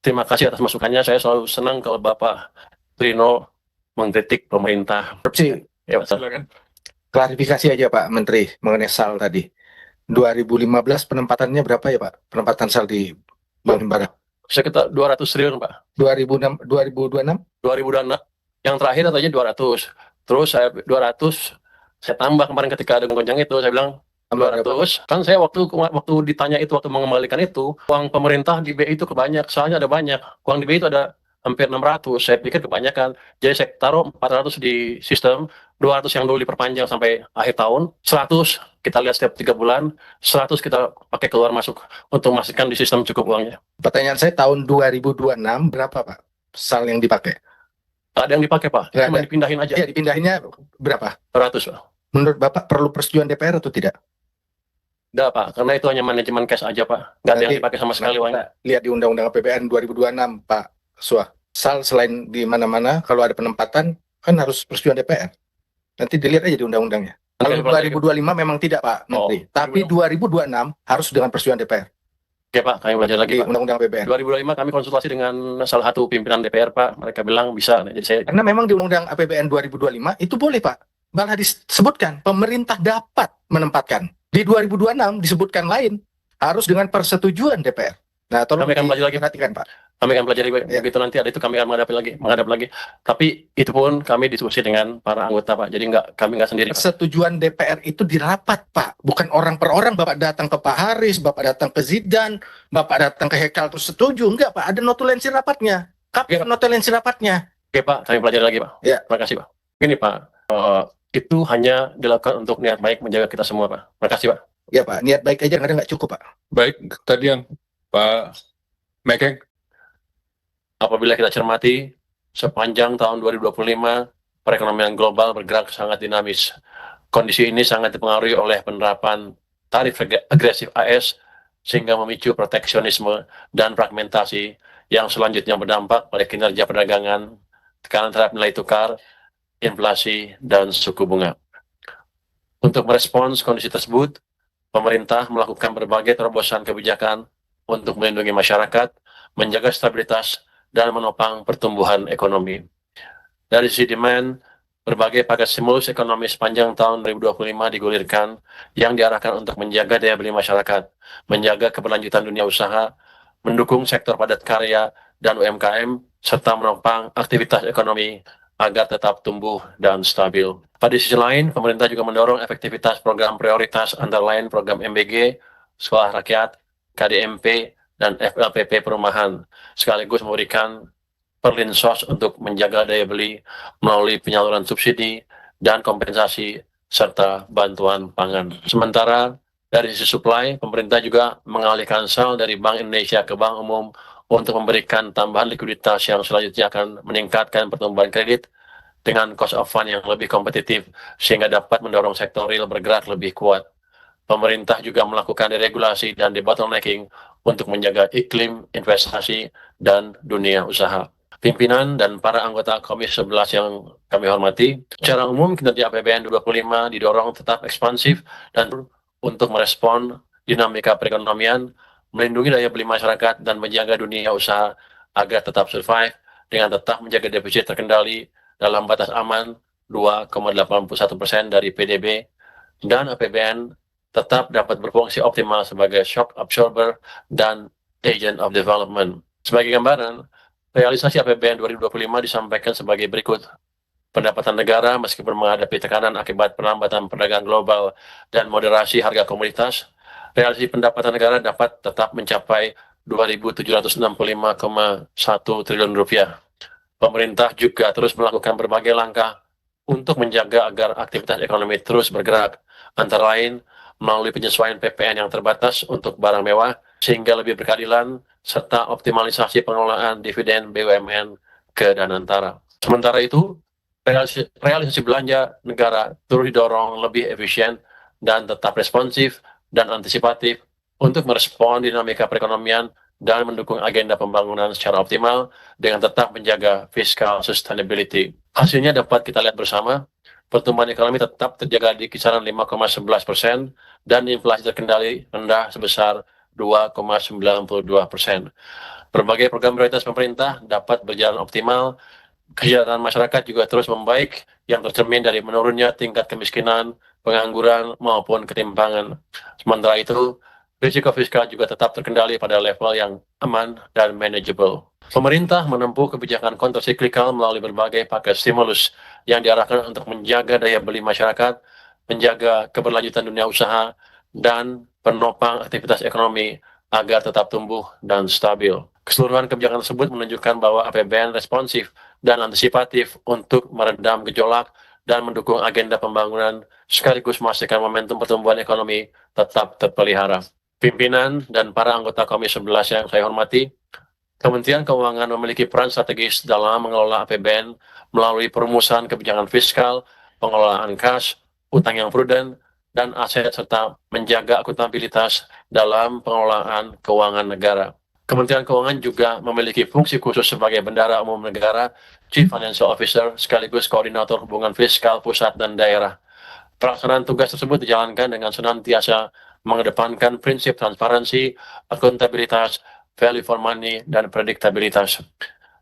Terima kasih atas masukannya. Saya selalu senang kalau Bapak Trino mengkritik pemerintah. Korupsi. Ya, Pak. Silakan. Klarifikasi aja Pak Menteri mengenai SAL tadi. 2015 penempatannya berapa ya Pak? Penempatan SAL di Bank Himbara. Sekitar 200 triliun, Pak. 2026? 2026. Yang terakhir katanya 200. Terus saya 200, saya tambah kemarin ketika ada gonjang itu, saya bilang 200. Kan saya waktu ditanya itu, waktu mengembalikan itu, uang pemerintah di BI itu kebanyak, soalnya ada banyak. Uang di BI itu ada hampir 600, saya pikir kebanyakan. Jadi saya taruh 400 di sistem, 200 yang dulu diperpanjang sampai akhir tahun, 100 kita lihat setiap 3 bulan, 100 kita pakai keluar masuk untuk memastikan di sistem cukup uangnya. Pertanyaan saya tahun 2026 berapa Pak SAL yang dipakai? Ada yang dipakai, Pak, cuma dipindahin aja. Ya, dipindahinnya berapa? 100, Pak. Menurut Bapak perlu persetujuan DPR atau tidak? Enggak, Pak, karena itu hanya manajemen cash aja, Pak. Nggak ada yang dipakai sama sekali uangnya. Lihat di Undang-Undang APBN 2026, Pak Suah. SAL selain di mana-mana, kalau ada penempatan, kan harus persetujuan DPR. Nanti dilihat aja di undang-undangnya. Kalau 2025 memang tidak, Pak Menteri. Tapi 2026 harus dengan persetujuan DPR. Oke, Pak, kami belajar lagi, Di Pak. Undang-Undang APBN. 2025 kami konsultasi dengan salah satu pimpinan DPR, Pak. Mereka bilang bisa. Jadi saya... Karena memang di Undang APBN 2025 itu boleh, Pak. Malah disebutkan, pemerintah dapat menempatkan. Di 2026 disebutkan lain, harus dengan persetujuan DPR. Nah, tolong kami akan belajar lagi, perhatikan, Pak. Kami akan belajar begitu nanti ada itu kami akan menghadap lagi. Tapi itu pun kami diskusi dengan para anggota, Pak. Jadi kami nggak sendiri, Pak. Persetujuan DPR itu di rapat, Pak. Bukan orang per orang. Bapak datang ke Pak Haris, Bapak datang ke Zidan, Bapak datang ke Hekal terus setuju. Enggak, Pak. Ada notulensi rapatnya. Kapan notulensi rapatnya? Oke, Pak. Kami pelajari lagi, Pak. Ya. Terima kasih, Pak. Ini, Pak. Itu hanya dilakukan untuk niat baik menjaga kita semua, Pak. Terima kasih, Pak. Ya, Pak. Niat baik aja kadang nggak cukup, Pak. Baik, tadi yang Pak Mekeng. Apabila kita cermati, sepanjang tahun 2025, perekonomian global bergerak sangat dinamis. Kondisi ini sangat dipengaruhi oleh penerapan tarif agresif AS, sehingga memicu proteksionisme dan fragmentasi yang selanjutnya berdampak pada kinerja perdagangan, tekanan terhadap nilai tukar, inflasi, dan suku bunga. Untuk merespons kondisi tersebut, pemerintah melakukan berbagai terobosan kebijakan untuk melindungi masyarakat, menjaga stabilitas, dan menopang pertumbuhan ekonomi. Dari sisi demand, berbagai paket stimulus ekonomi sepanjang tahun 2025 digulirkan yang diarahkan untuk menjaga daya beli masyarakat, menjaga keberlanjutan dunia usaha, mendukung sektor padat karya dan UMKM, serta menopang aktivitas ekonomi agar tetap tumbuh dan stabil. Pada sisi lain, pemerintah juga mendorong efektivitas program prioritas antara lain program MBG, Sekolah Rakyat, KDMP, dan FLPP Perumahan, sekaligus memberikan perlinsos untuk menjaga daya beli melalui penyaluran subsidi dan kompensasi serta bantuan pangan. Sementara dari sisi supply, pemerintah juga mengalihkan SAL dari Bank Indonesia ke Bank Umum untuk memberikan tambahan likuiditas yang selanjutnya akan meningkatkan pertumbuhan kredit dengan cost of fund yang lebih kompetitif sehingga dapat mendorong sektor real bergerak lebih kuat. Pemerintah juga melakukan deregulasi dan debottlenecking untuk menjaga iklim investasi dan dunia usaha. Pimpinan dan para anggota Komisi 11 yang kami hormati, secara umum kinerja APBN 2025 didorong tetap ekspansif dan untuk merespon dinamika perekonomian, melindungi daya beli masyarakat, dan menjaga dunia usaha agar tetap survive dengan tetap menjaga defisit terkendali dalam batas aman 2,81% dari PDB, dan APBN tetap dapat berfungsi optimal sebagai shock absorber dan agent of development. Sebagai gambaran, realisasi APBN 2025 disampaikan sebagai berikut. Pendapatan negara meskipun menghadapi tekanan akibat perlambatan perdagangan global dan moderasi harga komoditas, realisasi pendapatan negara dapat tetap mencapai 2.765,1 triliun rupiah. Pemerintah juga terus melakukan berbagai langkah untuk menjaga agar aktivitas ekonomi terus bergerak, antara lain melalui penyesuaian PPN yang terbatas untuk barang mewah, sehingga lebih berkeadilan, serta optimalisasi pengelolaan dividen BUMN ke Danantara. Sementara itu, realisasi belanja negara terus didorong lebih efisien dan tetap responsif dan antisipatif untuk merespon dinamika perekonomian dan mendukung agenda pembangunan secara optimal dengan tetap menjaga fiscal sustainability. Hasilnya dapat kita lihat bersama. Pertumbuhan ekonomi tetap terjaga di kisaran 5,11% dan inflasi terkendali rendah sebesar 2,92%. Berbagai program prioritas pemerintah dapat berjalan optimal, kesejahteraan masyarakat juga terus membaik yang tercermin dari menurunnya tingkat kemiskinan, pengangguran, maupun ketimpangan. Sementara itu, risiko fiskal juga tetap terkendali pada level yang aman dan manageable. Pemerintah menempuh kebijakan kontrasiklikal melalui berbagai paket stimulus yang diarahkan untuk menjaga daya beli masyarakat, menjaga keberlanjutan dunia usaha, dan penopang aktivitas ekonomi agar tetap tumbuh dan stabil. Keseluruhan kebijakan tersebut menunjukkan bahwa APBN responsif dan antisipatif untuk meredam gejolak dan mendukung agenda pembangunan sekaligus memastikan momentum pertumbuhan ekonomi tetap terpelihara. Pimpinan dan para anggota Komisi 11 yang saya hormati, Kementerian Keuangan memiliki peran strategis dalam mengelola APBN melalui perumusan kebijakan fiskal, pengelolaan kas, utang yang prudent, dan aset serta menjaga akuntabilitas dalam pengelolaan keuangan negara. Kementerian Keuangan juga memiliki fungsi khusus sebagai Bendahara Umum Negara, Chief Financial Officer, sekaligus Koordinator Hubungan Fiskal Pusat dan Daerah. Pelaksanaan tugas tersebut dijalankan dengan senantiasa mengedepankan prinsip transparansi, akuntabilitas, value for money, dan prediktabilitas.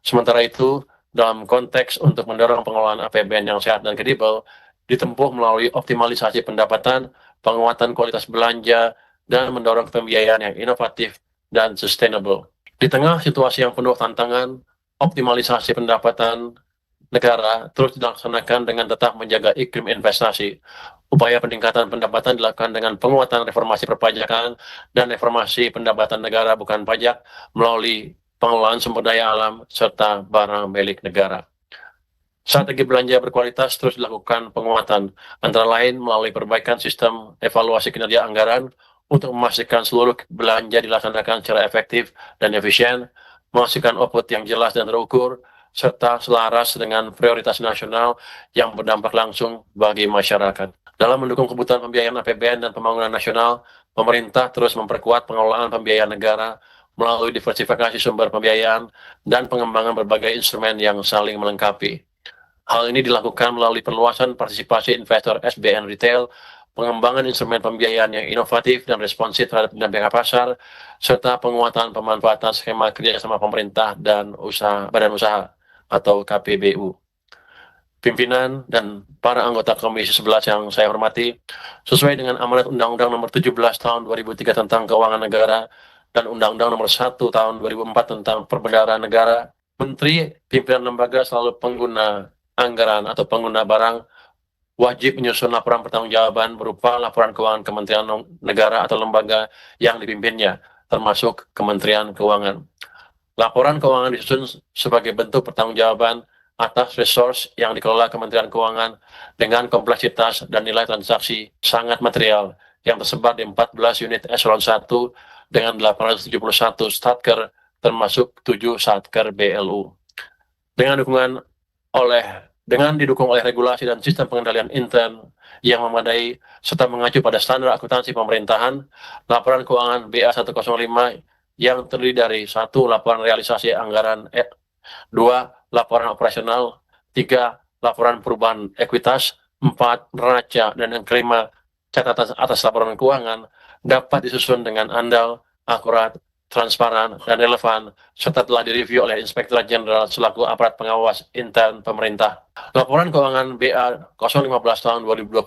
Sementara itu, dalam konteks untuk mendorong pengelolaan APBN yang sehat dan kredibel, ditempuh melalui optimalisasi pendapatan, penguatan kualitas belanja, dan mendorong pembiayaan yang inovatif dan sustainable. Di tengah situasi yang penuh tantangan, optimalisasi pendapatan negara terus dilaksanakan dengan tetap menjaga iklim investasi. Upaya peningkatan pendapatan dilakukan dengan penguatan reformasi perpajakan dan reformasi pendapatan negara bukan pajak melalui pengelolaan sumber daya alam serta barang milik negara. Strategi belanja berkualitas terus dilakukan penguatan, antara lain melalui perbaikan sistem evaluasi kinerja anggaran untuk memastikan seluruh belanja dilaksanakan secara efektif dan efisien, menghasilkan output yang jelas dan terukur, serta selaras dengan prioritas nasional yang berdampak langsung bagi masyarakat. Dalam mendukung kebutuhan pembiayaan APBN dan pembangunan nasional, pemerintah terus memperkuat pengelolaan pembiayaan negara melalui diversifikasi sumber pembiayaan dan pengembangan berbagai instrumen yang saling melengkapi. Hal ini dilakukan melalui perluasan partisipasi investor SBN retail, pengembangan instrumen pembiayaan yang inovatif dan responsif terhadap dinamika pasar, serta penguatan pemanfaatan skema kerjasama pemerintah dan badan usaha atau KPBU. Pimpinan dan para anggota Komisi 11 yang saya hormati, sesuai dengan amanat Undang-Undang Nomor 17 Tahun 2003 tentang Keuangan Negara dan Undang-Undang Nomor 1 Tahun 2004 tentang Perbendaharaan Negara, Menteri Pimpinan Lembaga selalu pengguna anggaran atau pengguna barang wajib menyusun laporan pertanggungjawaban berupa laporan keuangan Kementerian Negara atau lembaga yang dipimpinnya, termasuk Kementerian Keuangan. Laporan keuangan disusun sebagai bentuk pertanggungjawaban atas resource yang dikelola Kementerian Keuangan dengan kompleksitas dan nilai transaksi sangat material yang tersebar di 14 unit eselon 1 dengan 871 statker termasuk 7 satker BLU. Dengan didukung oleh regulasi dan sistem pengendalian intern yang memadai serta mengacu pada standar akuntansi pemerintahan, laporan keuangan BA 105 yang terdiri dari 1. Laporan realisasi anggaran, 2. Laporan operasional, 3. Laporan perubahan ekuitas, 4. Neraca, dan yang kelima, catatan atas laporan keuangan dapat disusun dengan andal, akurat, transparan, dan relevan, serta telah direview oleh Inspektorat Jenderal selaku aparat pengawas intern pemerintah. Laporan keuangan BA 015 tahun 2025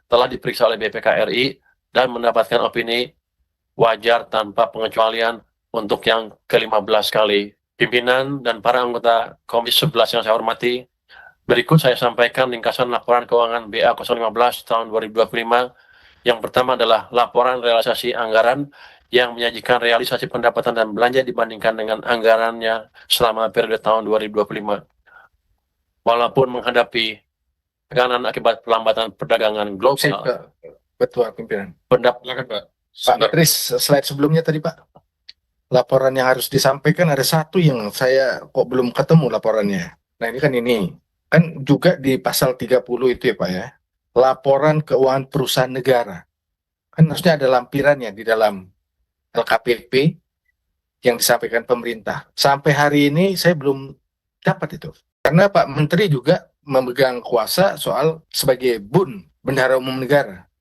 telah diperiksa oleh BPK RI dan mendapatkan opini wajar tanpa pengecualian untuk yang ke-15 kali. Pimpinan dan para anggota Komisi 11 yang saya hormati, berikut saya sampaikan ringkasan laporan keuangan BA 015 tahun 2025. Yang pertama adalah laporan realisasi anggaran yang menyajikan realisasi pendapatan dan belanja dibandingkan dengan anggarannya selama periode tahun 2025. Walaupun menghadapi tekanan akibat pelambatan perdagangan global. Betul, pimpinan. Silakan, Pak. Pak Menteri, slide sebelumnya tadi, Pak. Laporan yang harus disampaikan ada satu yang saya kok belum ketemu laporannya. Nah, ini kan juga di pasal 30 itu ya, Pak ya. Laporan keuangan perusahaan negara. Kan harusnya ada lampirannya di dalam LKPP yang disampaikan pemerintah. Sampai hari ini saya belum dapat itu. Karena Pak Menteri juga memegang kuasa soal sebagai Bendahara Umum Negara.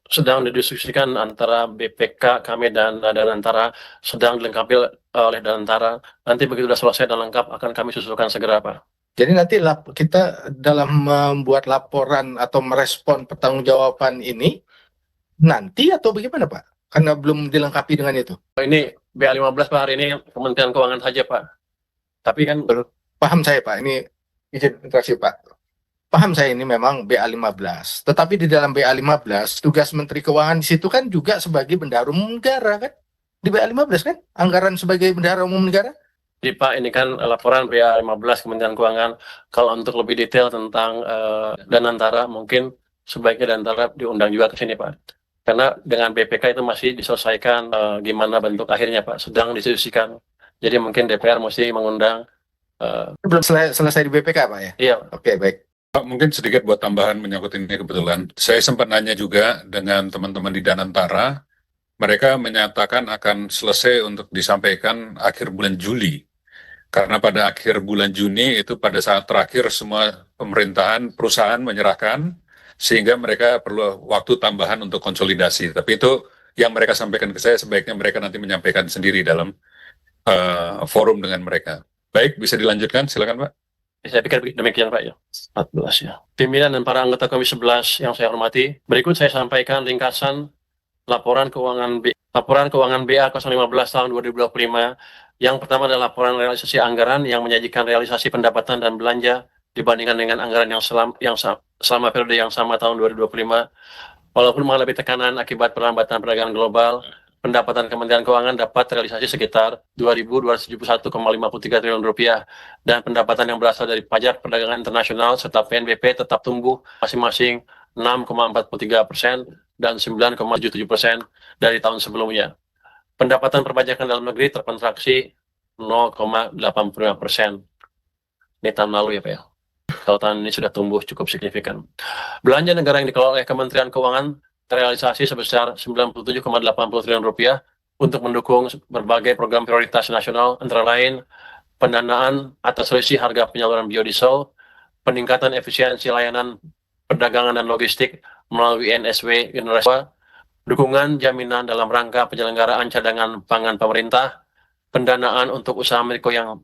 sedang didiskusikan antara BPK kami dan antara sedang dilengkapi oleh Danantara. Nanti begitu sudah selesai dan lengkap akan kami susulkan segera, Pak. Jadi nanti kita dalam membuat laporan atau merespon pertanggungjawaban ini nanti atau bagaimana Pak? Karena belum dilengkapi dengan itu. Ini BA15 Pak, hari ini Kementerian Keuangan saja Pak. Tapi kan Paham saya Pak, ini izin interaksi Pak. Paham saya ini memang BA15. Tetapi di dalam BA15 tugas Menteri Keuangan di situ kan juga sebagai bendahara umum negara kan? Di BA15 kan? Anggaran sebagai bendahara umum negara? Jadi Pak, ini kan laporan BA15 Kementerian Keuangan. Kalau untuk lebih detail tentang Danantara, mungkin sebaiknya Danantara diundang juga ke sini Pak. Karena dengan BPK itu masih diselesaikan gimana bentuk akhirnya Pak, sedang diskusikan. Jadi mungkin DPR mesti mengundang. Belum selesai di BPK Pak ya? Iya. Oke, baik. Pak, mungkin sedikit buat tambahan menyangkut ini kebetulan. Saya sempat nanya juga dengan teman-teman di Danantara, mereka menyatakan akan selesai untuk disampaikan akhir bulan Juli. Karena pada akhir bulan Juni itu pada saat terakhir semua pemerintahan, perusahaan menyerahkan, sehingga mereka perlu waktu tambahan untuk konsolidasi. Tapi itu yang mereka sampaikan ke saya, sebaiknya mereka nanti menyampaikan sendiri dalam forum dengan mereka. Baik, bisa dilanjutkan, silakan Pak. Saya pikir demikian Pak ya. 14 ya. Pimpinan dan para anggota Komisi 11 yang saya hormati, berikut saya sampaikan ringkasan laporan keuangan BA 015 tahun 2025. Yang pertama adalah laporan realisasi anggaran yang menyajikan realisasi pendapatan dan belanja dibandingkan dengan anggaran yang selama periode yang sama tahun 2025. Walaupun mengalami tekanan akibat perlambatan perdagangan global, pendapatan Kementerian Keuangan dapat realisasi sekitar Rp2.271,53 triliun dan pendapatan yang berasal dari pajak perdagangan internasional serta PNBP tetap tumbuh masing-masing 6,43% dan 9,77% dari tahun sebelumnya. Pendapatan perpajakan dalam negeri terkontraksi 0,85%. Ini tahun lalu ya Pak ya. Kalau tahun ini sudah tumbuh cukup signifikan. Belanja negara yang dikelola oleh Kementerian Keuangan terrealisasi sebesar Rp97,80 triliun untuk mendukung berbagai program prioritas nasional, antara lain pendanaan atas selisih harga penyaluran biodiesel, peningkatan efisiensi layanan perdagangan dan logistik melalui NSW Generasi, dukungan jaminan dalam rangka penyelenggaraan cadangan pangan pemerintah, pendanaan untuk usaha mikro yang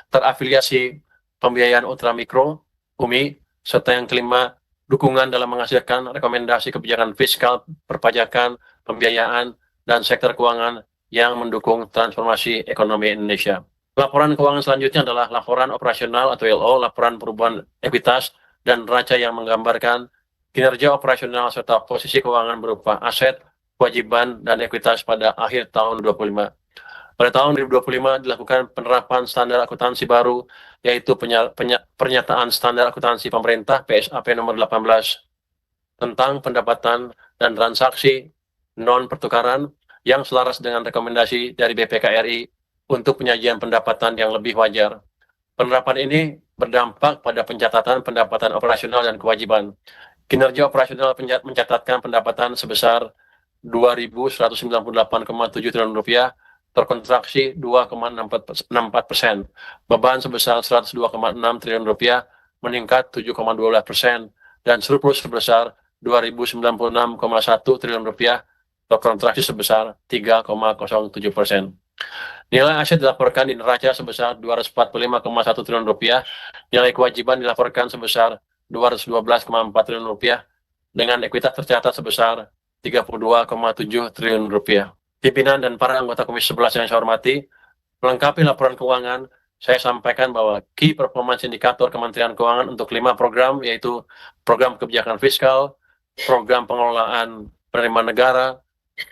terafiliasi pembiayaan ultramikro, UMI, serta yang kelima, dukungan dalam menghasilkan rekomendasi kebijakan fiskal, perpajakan, pembiayaan, dan sektor keuangan yang mendukung transformasi ekonomi Indonesia. Laporan keuangan selanjutnya adalah laporan operasional atau LO, laporan perubahan ekuitas dan neraca yang menggambarkan kinerja operasional serta posisi keuangan berupa aset, kewajiban, dan ekuitas pada akhir tahun 2025. Pada tahun 2025 dilakukan penerapan standar akuntansi baru, yaitu pernyataan standar akuntansi pemerintah PSAP nomor 18 tentang pendapatan dan transaksi non-pertukaran yang selaras dengan rekomendasi dari BPK RI untuk penyajian pendapatan yang lebih wajar. Penerapan ini berdampak pada pencatatan pendapatan operasional dan kewajiban. Kinerja operasional mencatatkan pendapatan sebesar Rp2.198,7 triliun, terkontraksi 2,64%. Beban sebesar Rp102,6 triliun, meningkat 7,12%, dan surplus sebesar Rp2.096,1 triliun, terkontraksi sebesar 3,07%. Nilai aset dilaporkan di neraca sebesar Rp245,1 triliun, nilai kewajiban dilaporkan sebesar Rp212,4 triliun, dengan ekuitas tercatat sebesar Rp32,7 triliun. Pimpinan dan para anggota Komisi 11 yang saya hormati, melengkapi laporan keuangan, saya sampaikan bahwa key performance indikator Kementerian Keuangan untuk 5 program, yaitu program kebijakan fiskal, program pengelolaan penerimaan negara,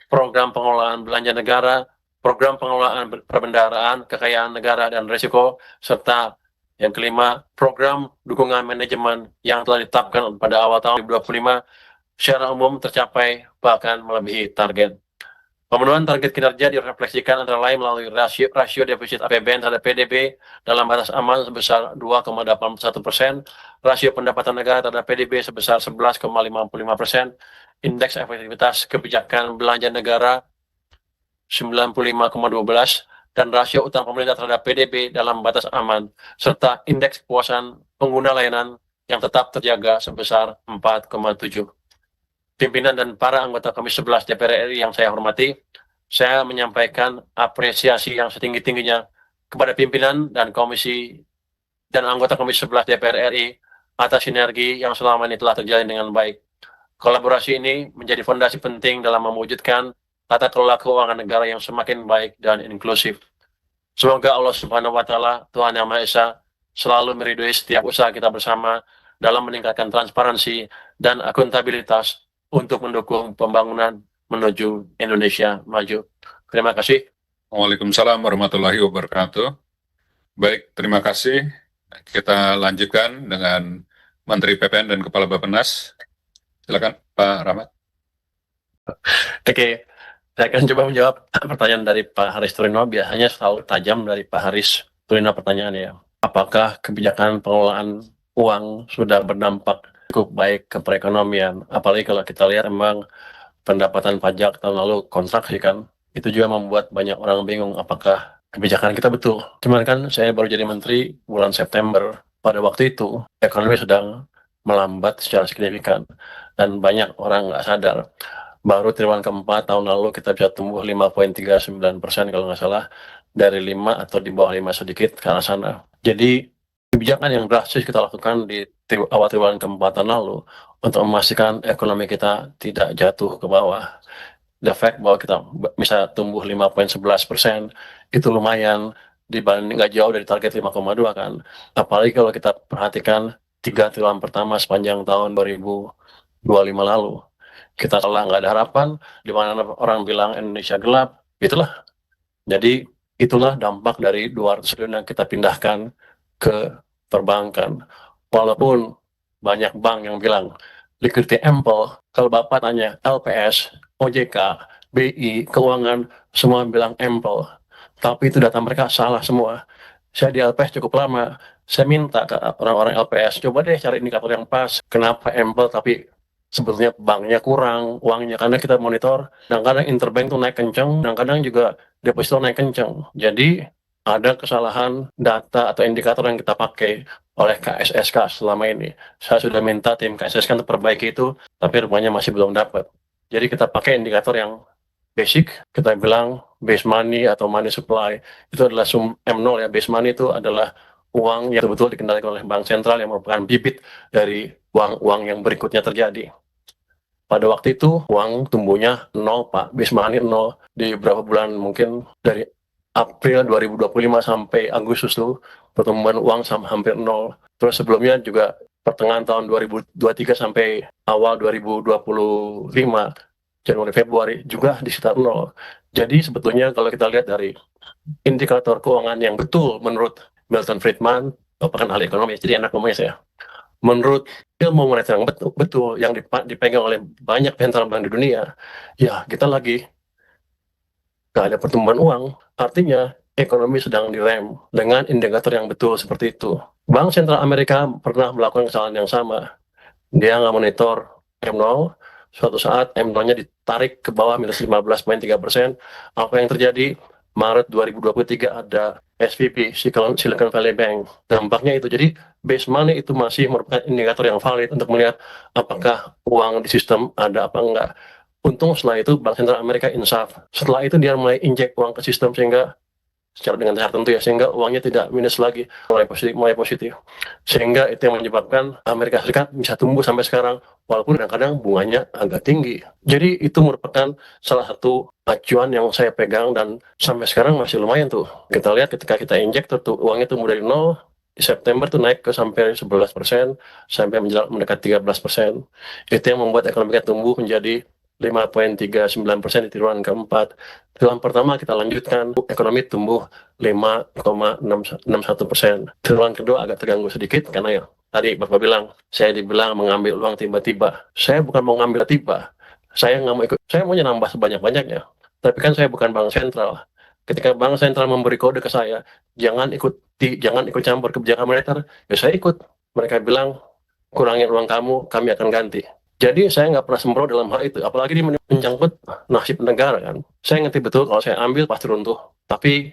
program pengelolaan belanja negara, program pengelolaan perbendaharaan, kekayaan negara dan risiko, serta yang kelima, program dukungan manajemen yang telah ditetapkan pada awal tahun 2025 secara umum tercapai bahkan melebihi target. Pemenuhan target kinerja direfleksikan antara lain melalui rasio defisit APBN terhadap PDB dalam batas aman sebesar 2,81%, rasio pendapatan negara terhadap PDB sebesar 11,55%, indeks efektivitas kebijakan belanja negara 95,12, dan rasio utang pemerintah terhadap PDB dalam batas aman, serta indeks kepuasan pengguna layanan yang tetap terjaga sebesar 4,7. Pimpinan dan para anggota Komisi 11 DPR RI yang saya hormati, saya menyampaikan apresiasi yang setinggi-tingginya kepada pimpinan dan anggota Komisi 11 DPR RI atas sinergi yang selama ini telah terjalin dengan baik. Kolaborasi ini menjadi fondasi penting dalam mewujudkan tata kelola keuangan negara yang semakin baik dan inklusif. Semoga Allah Subhanahu wa Ta'ala, Tuhan Yang Maha Esa, selalu meridhoi setiap usaha kita bersama dalam meningkatkan transparansi dan akuntabilitas untuk mendukung pembangunan menuju Indonesia maju. Terima kasih. Waalaikumsalam warahmatullahi wabarakatuh. Baik, terima kasih. Kita lanjutkan dengan Menteri PPN dan Kepala Bappenas. Silakan Pak Rahmat. Oke, saya akan coba menjawab pertanyaan dari Pak Haris Turino. Biasanya selalu tajam dari Pak Haris Turino pertanyaannya. Apakah kebijakan pengelolaan uang sudah berdampak cukup baik ke perekonomian? Apalagi kalau kita lihat memang pendapatan pajak tahun lalu kontraksi kan. Itu juga membuat banyak orang bingung apakah kebijakan kita betul. Cuman kan saya baru jadi menteri bulan September. Pada waktu itu ekonomi sedang melambat secara signifikan dan banyak orang nggak sadar. Baru triwulan keempat tahun lalu kita bisa tumbuh 5,39% kalau nggak salah, dari 5 atau di bawah 5 sedikit ke arah sana. Jadi kebijakan yang drastis kita lakukan di awal triwulan keempat tahun lalu untuk memastikan ekonomi kita tidak jatuh ke bawah. The fact bahwa kita bisa tumbuh 5,11% itu lumayan dibanding nggak jauh dari target 5,2 kan. Apalagi kalau kita perhatikan 3 triwulan pertama sepanjang tahun 2025 lalu. Kita telah nggak ada harapan, di mana orang bilang Indonesia gelap, itulah. Jadi itulah dampak dari 200 triliun yang kita pindahkan ke perbankan. Walaupun banyak bank yang bilang liquidity ample, kalau Bapak tanya LPS, OJK, BI, keuangan, semua bilang ample. Tapi itu data mereka salah semua. Saya di LPS cukup lama, saya minta ke orang-orang LPS, coba deh cari indikator yang pas. Kenapa ample tapi sebetulnya banknya kurang uangnya, karena kita monitor kadang-kadang interbank tuh naik kenceng, kadang-kadang juga deposito naik kenceng. Jadi ada kesalahan data atau indikator yang kita pakai oleh KSSK selama ini. Saya sudah minta tim KSSK untuk perbaiki itu, tapi rupanya masih belum dapat. Jadi kita pakai indikator yang basic, kita bilang base money atau money supply, itu adalah sum M0 ya. Base money itu adalah uang yang betul-betul dikendalikan oleh bank sentral yang merupakan bibit dari uang-uang yang berikutnya terjadi. Pada waktu itu uang tumbuhnya 0 Pak, base money 0 di beberapa bulan, mungkin dari April 2025 sampai Agustus tuh pertumbuhan uang hampir 0. Terus sebelumnya juga pertengahan tahun 2023 sampai awal 2025 Januari Februari juga di sekitar 0. Jadi sebetulnya kalau kita lihat dari indikator keuangan yang betul menurut Milton Friedman, merupakan ahli ekonomi, jadi enak ngomongnya saya. Menurut ilmu moneter yang betul yang dipegang oleh banyak sentral bank di dunia, ya kita lagi nggak ada pertumbuhan uang, artinya ekonomi sedang direm dengan indikator yang betul seperti itu. Bank Sentral Amerika pernah melakukan kesalahan yang sama. Dia nggak monitor M0, suatu saat M0-nya ditarik ke bawah minus 15,3%. Apa yang terjadi? Maret 2023 ada SVB, Silicon Valley Bank. Dampaknya itu, jadi base money itu masih merupakan indikator yang valid untuk melihat apakah uang di sistem ada apa enggak. Untung setelah itu Bank Sentral Amerika insaf. Setelah itu dia mulai injek uang ke sistem sehingga secara dengan cara tentu ya, sehingga uangnya tidak minus lagi, mulai positif. Sehingga itu yang menyebabkan Amerika Serikat bisa tumbuh sampai sekarang, walaupun kadang-kadang bunganya agak tinggi. Jadi itu merupakan salah satu acuan yang saya pegang dan sampai sekarang masih lumayan tuh. Kita lihat ketika kita injek tuh uangnya tumbuh dari 0, di September tuh naik ke sampai 11%, sampai mendekati 13%. Itu yang membuat ekonomi kita tumbuh menjadi 5,39% di triwulan keempat. Triwulan pertama kita lanjutkan, ekonomi tumbuh 5,61%. Triwulan kedua agak terganggu sedikit karena ya tadi Bapak bilang, saya dibilang mengambil uang tiba-tiba. Saya bukan mau ngambil tiba, saya nggak mau ikut, saya maunya nambah sebanyak-banyaknya. Tapi kan saya bukan bank sentral. Ketika bank sentral memberi kode ke saya, jangan ikut campur kebijakan moneter, ya saya ikut. Mereka bilang, kurangin uang kamu, kami akan ganti. Jadi saya nggak pernah sembroh dalam hal itu, apalagi ini menyangkut nasib negara kan. Saya ngerti betul kalau saya ambil pasti runtuh, tapi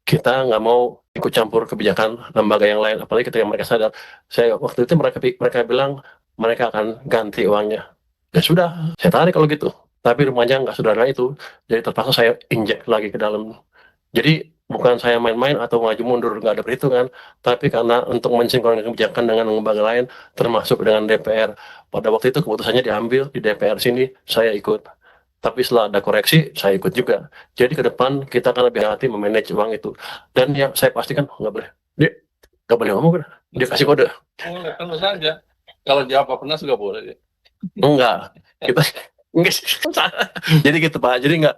kita nggak mau ikut campur kebijakan lembaga yang lain, apalagi ketika mereka sadar. Saya waktu itu mereka bilang mereka akan ganti uangnya. Ya sudah, saya tarik kalau gitu. Tapi rumahnya nggak sederhana itu, jadi terpaksa saya injek lagi ke dalam. Jadi bukan saya main-main atau maju mundur, nggak ada perhitungan, tapi karena untuk mensinkronkan kebijakan dengan lembaga lain, termasuk dengan DPR. Pada waktu itu keputusannya diambil di DPR sini, saya ikut. Tapi setelah ada koreksi, saya ikut juga. Jadi ke depan kita akan lebih hati memanage uang itu. Dan yang saya pastikan nggak boleh, dia nggak boleh ngomong kan? Dia kasih kode. Boleh, tentu saja. Kalau jawab Bapenas juga boleh. Enggak, kita enggak. Jadi gitu Pak. Jadi enggak,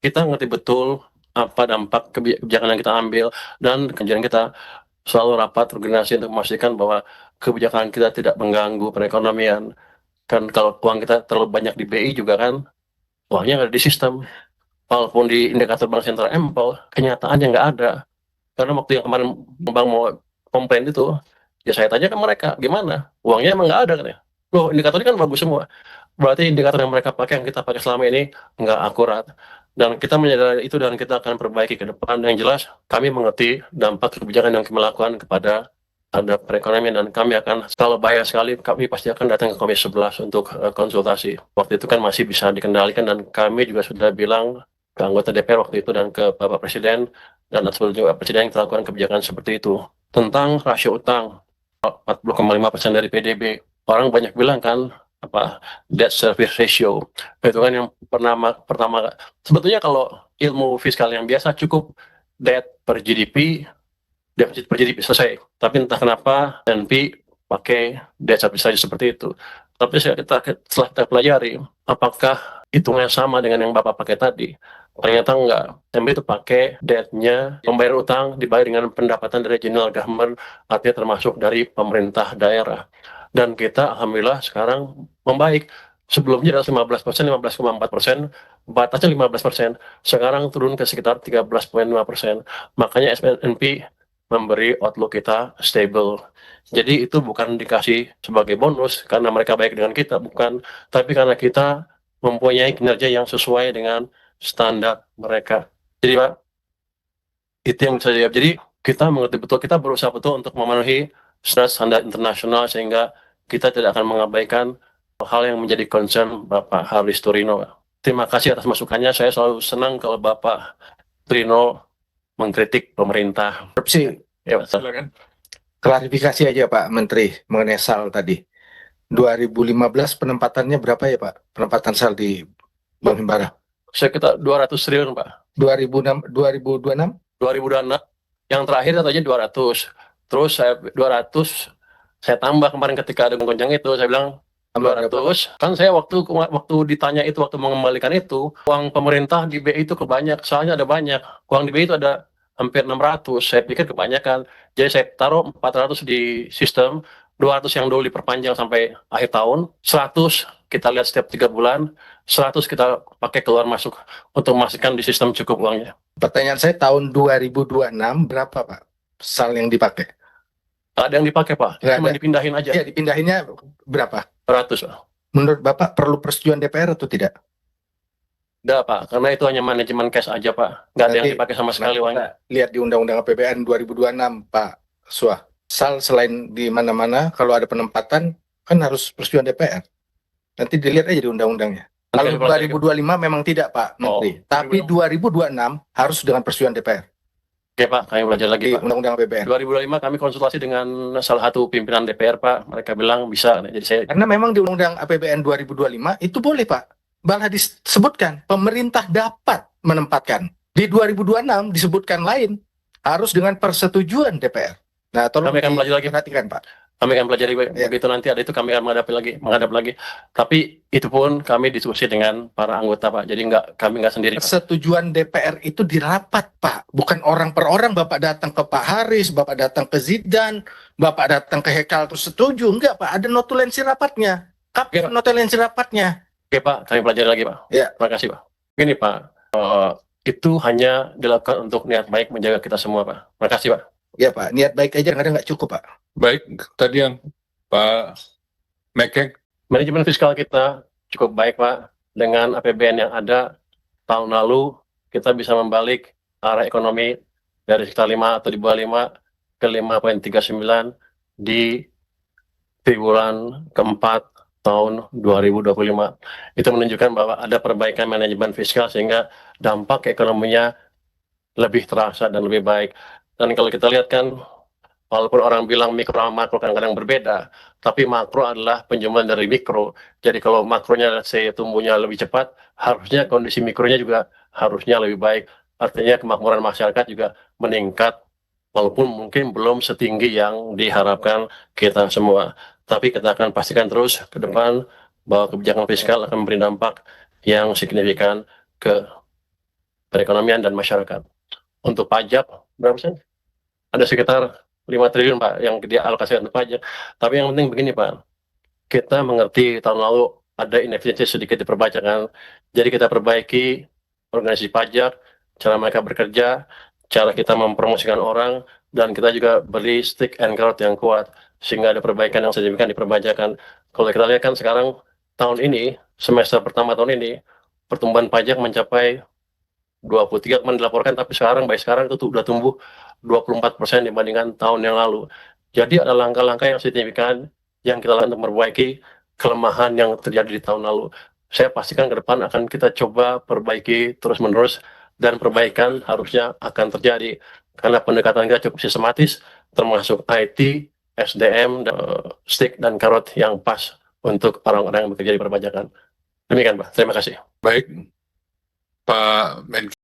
kita ngerti betul apa dampak kebijakan yang kita ambil, dan kejadian kita selalu rapat koordinasi untuk memastikan bahwa kebijakan kita tidak mengganggu perekonomian. Kan kalau uang kita terlalu banyak di BI juga kan, uangnya nggak ada di sistem. Walaupun di indikator Bank Sentral Empel, kenyataannya nggak ada. Karena waktu yang kemarin Bang mau komplain itu, ya saya tanya ke mereka, gimana? Uangnya emang nggak ada kan ya? Loh, indikatornya kan bagus semua. Berarti indikator yang mereka pakai, yang kita pakai selama ini, nggak akurat. Dan kita menyadari itu dan kita akan perbaiki ke depan. Yang jelas, kami mengerti dampak kebijakan yang kami lakukan kepada ada perekonomian, dan kami akan, kalau bahaya sekali, kami pasti akan datang ke Komisi 11 untuk konsultasi. Waktu itu kan masih bisa dikendalikan, dan kami juga sudah bilang ke anggota DPR waktu itu dan ke Bapak Presiden, dan atas juga Presiden yang telah lakukan kebijakan seperti itu. Tentang rasio utang, 40,5% dari PDB. Orang banyak bilang kan, apa debt service ratio itu kan yang pertama sebetulnya kalau ilmu fiskal yang biasa cukup debt per GDP, defisit per GDP selesai, tapi entah kenapa NP pakai debt service ratio seperti itu. Tapi setelah kita pelajari apakah hitungnya sama dengan yang Bapak pakai tadi, ternyata enggak. NP itu pakai debt-nya, membayar utang dibayar dengan pendapatan dari general government, artinya termasuk dari pemerintah daerah. Dan kita alhamdulillah sekarang membaik. Sebelumnya adalah 15%, 15,4%, batasnya 15%. Sekarang turun ke sekitar 13,5%. Makanya S&P memberi outlook kita stable. Jadi itu bukan dikasih sebagai bonus karena mereka baik dengan kita, bukan. Tapi karena kita mempunyai kinerja yang sesuai dengan standar mereka. Jadi Pak, itu yang saya jawab. Jadi kita mengerti betul, kita berusaha betul untuk memenuhi standar internasional sehingga kita tidak akan mengabaikan hal yang menjadi concern Bapak Haris Turino. Terima kasih atas masukannya. Saya selalu senang kalau Bapak Turino mengkritik pemerintah. Korupsi. Ya, Pak. Silakan. Klarifikasi aja Pak Menteri mengenai SAL tadi. 2015 penempatannya berapa ya Pak? Penempatan SAL di Bank Himbara. Sekitar 200 triliun Pak. 2006, 2026? 2026. Yang terakhir katanya 200. Terus saya 200, saya tambah kemarin ketika ada goncang itu, saya bilang 200. Kan saya waktu ditanya itu, waktu mengembalikan itu, uang pemerintah di BI itu kebanyak, soalnya ada banyak. Uang di BI itu ada hampir 600, saya pikir kebanyakan. Jadi saya taruh 400 di sistem, 200 yang dulu diperpanjang sampai akhir tahun, 100 kita lihat setiap 3 bulan, 100 kita pakai keluar masuk untuk memastikan di sistem cukup uangnya. Pertanyaan saya tahun 2026 berapa Pak SAL yang dipakai? Ada yang dipakai Pak, Nggak cuma ada. dipindahin aja, Ya dipindahinnya berapa? 100 Pak. Menurut Bapak perlu persetujuan DPR atau tidak? Udah Pak, karena itu hanya manajemen cash aja Pak, nggak ada yang Nanti- dipakai sama sekali uangnya. Lihat di Undang-Undang APBN 2026 Pak Suah. SAL selain di mana-mana kalau ada penempatan kan harus persetujuan DPR. Nanti dilihat aja di undang-undangnya. Kalau Nanti pelajari. 2025 memang tidak Pak Menteri. Tapi 2026 harus dengan persetujuan DPR Oke Pak, kami belajar lagi di Pak. Undang-Undang APBN. 2025 kami konsultasi dengan salah satu pimpinan DPR Pak, mereka bilang bisa. Jadi saya Karena memang di Undang-Undang APBN 2025 itu boleh Pak. Malah disebutkan pemerintah dapat menempatkan. Di 2026 disebutkan lain harus dengan persetujuan DPR. Nah, tolong Kami akan belajar lagi. perhatikan Pak. kami akan pelajari Ya. begitu nanti ada itu kami akan menghadap lagi. Tapi itu pun kami diskusi dengan para anggota Pak. Jadi kami nggak sendiri Pak. Persetujuan DPR itu di rapat Pak, bukan orang per orang. Bapak datang ke Pak Haris, Bapak datang ke Zidan, Bapak datang ke Hekal terus setuju, enggak Pak, ada notulensi rapatnya. Oke, Pak. Notulensi rapatnya. Oke Pak, kami pelajari lagi Pak. Ya. Terima kasih Pak. Begini Pak, itu hanya dilakukan untuk niat baik menjaga kita semua Pak. Terima kasih Pak. Ya Pak, niat baik aja kadang nggak cukup Pak. Baik, tadi yang Pak Mekeng, Manajemen fiskal kita cukup baik Pak. Dengan APBN yang ada tahun lalu kita bisa membalik arah ekonomi dari sekitar 5 atau di bawah 5 ke 5,39 di triwulan keempat tahun 2025. Itu menunjukkan bahwa ada perbaikan manajemen fiskal sehingga dampak ekonominya lebih terasa dan lebih baik. Dan kalau kita lihat kan, walaupun orang bilang mikro sama makro kadang-kadang berbeda, tapi makro adalah penjumlahan dari mikro. Jadi kalau makronya saya tumbuhnya lebih cepat, harusnya kondisi mikronya juga harusnya lebih baik. Artinya kemakmuran masyarakat juga meningkat, walaupun mungkin belum setinggi yang diharapkan kita semua. Tapi kita akan pastikan terus ke depan bahwa kebijakan fiskal akan memberi dampak yang signifikan ke perekonomian dan masyarakat. Untuk pajak, berapa persen? Ada sekitar 5 triliun Pak yang dialokasikan untuk pajak. Tapi yang penting begini Pak, kita mengerti tahun lalu ada inefisiensi sedikit di perpajakan. Jadi kita perbaiki organisasi pajak, cara mereka bekerja, cara kita mempromosikan orang, dan kita juga beli stick and crowd yang kuat sehingga ada perbaikan yang signifikan di perpajakan. Kalau kita lihat kan sekarang tahun ini, semester pertama tahun ini, pertumbuhan pajak mencapai 23 kemarin dilaporkan, tapi sekarang baik sekarang itu sudah tumbuh 24% dibandingkan tahun yang lalu. Jadi ada langkah-langkah yang signifikan yang kita lakukan untuk memperbaiki kelemahan yang terjadi di tahun lalu. Saya pastikan ke depan akan kita coba perbaiki terus-menerus, dan perbaikan harusnya akan terjadi karena pendekatan kita cukup sistematis, termasuk IT, SDM, stick dan carrot yang pas untuk orang-orang yang bekerja di perpajakan. Demikian Pak, terima kasih. Baik, Pak Menkyu.